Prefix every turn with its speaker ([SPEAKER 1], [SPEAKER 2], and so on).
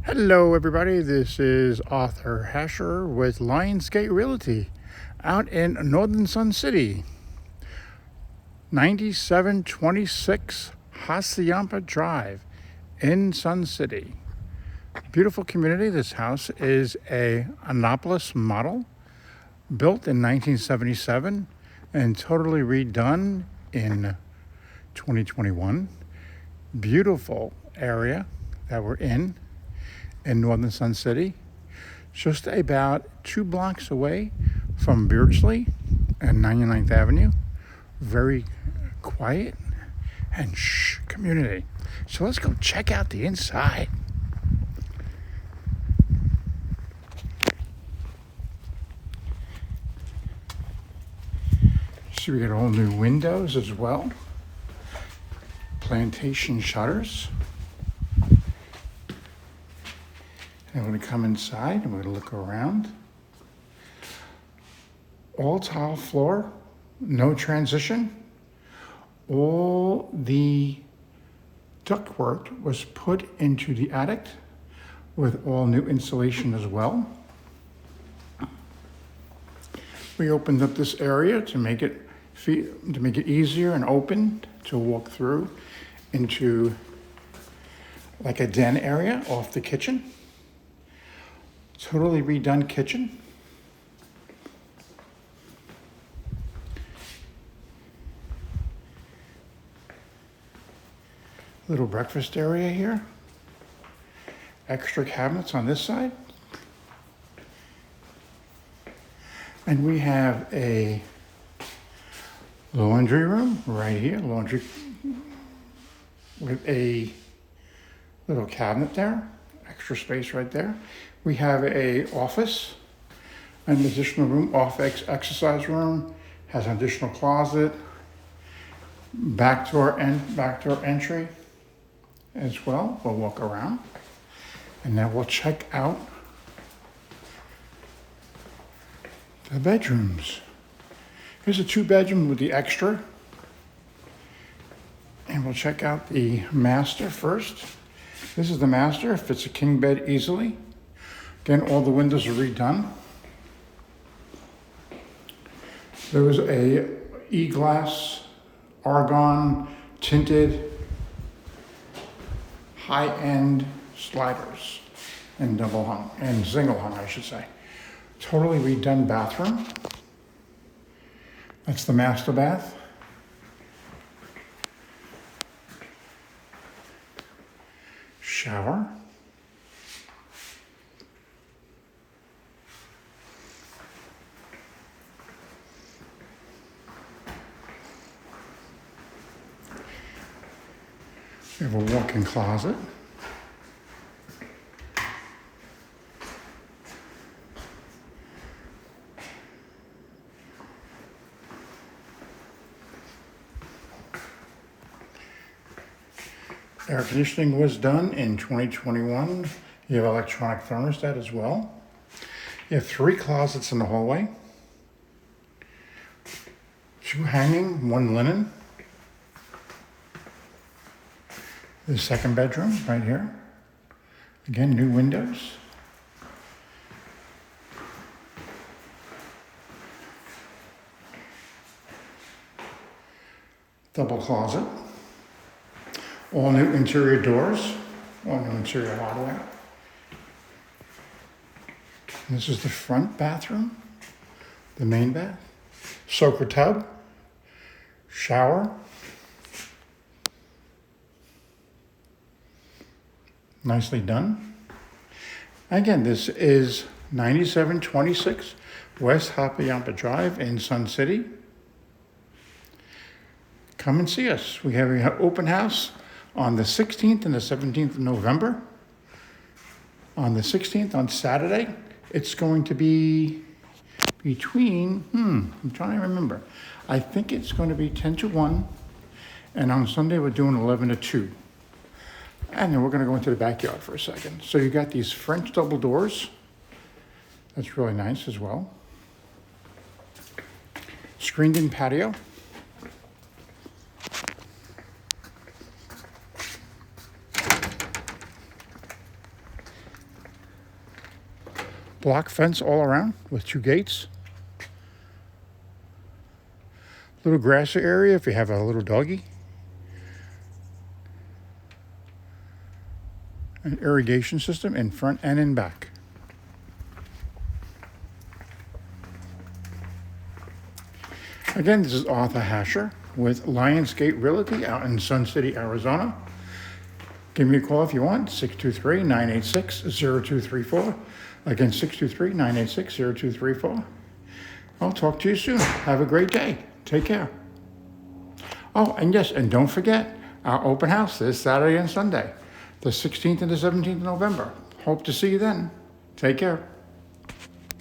[SPEAKER 1] Hello everybody, this is Arthur Hasher with Lionsgate Realty out in Northern Sun City. 9726 Hassayampa Drive in Sun City. Beautiful community. This house is a Annapolis Model built in 1977 and totally redone in 2021. Beautiful area that we're in Northern Sun City, just about 2 blocks away from Beardsley and 99th Avenue. Very quiet and community. So let's go check out the inside. See, we got all new windows as well. Plantation shutters. And we're going to come inside and we're going to look around. All tile floor, no transition. All the ductwork was put into the attic with all new insulation as well. We opened up this area to make it easier and open to walk through into like a den area off the kitchen. Totally redone kitchen. Little breakfast area here. Extra cabinets on this side. And we have a laundry room right here. Laundry with a little cabinet there. Extra space right there. We have a office, an additional room, exercise room, has an additional closet, back door entry as well. We'll walk around and now we'll check out the bedrooms. Here's a 2-bedroom with the extra. And we'll check out the master first. This is the master, fits a king bed easily. Again, all the windows are redone. There was a E-glass, argon, tinted, high-end sliders and double hung, and single hung, I should say. Totally redone bathroom. That's the master bath. Shower. We have a walk-in closet. Air conditioning was done in 2021. You have electronic thermostat as well. You have 3 closets in the hallway. 2 hanging, 1 linen. The second bedroom right here. Again, new windows. Double closet. All new interior doors. All new interior hardware. And this is the front bathroom. The main bath. Soaker tub. Shower. Nicely done. Again, this is 9726 West Hassayampa Drive in Sun City. Come and see us. We have an open house on the 16th and the 17th of November. On the 16th, on Saturday, it's going to be between, I'm trying to remember. I think it's going to be 10 to 1. And on Sunday, we're doing 11 to 2. And then we're going to go into the backyard for a second. So you got these French double doors. That's really nice as well. Screened in patio. block fence all around with 2 gates. Little grassy area if you have a little doggy. An irrigation system in front and in back. Again, this is Arthur Hasher with Lionsgate Realty out in Sun City, Arizona. Give me a call if you want, 623-986-0234. Again, 623-986-0234. I'll talk to you soon. Have a great day. Take care. Oh, and yes, and don't forget our open house this Saturday and Sunday, the 16th and the 17th of November. Hope to see you then. Take care.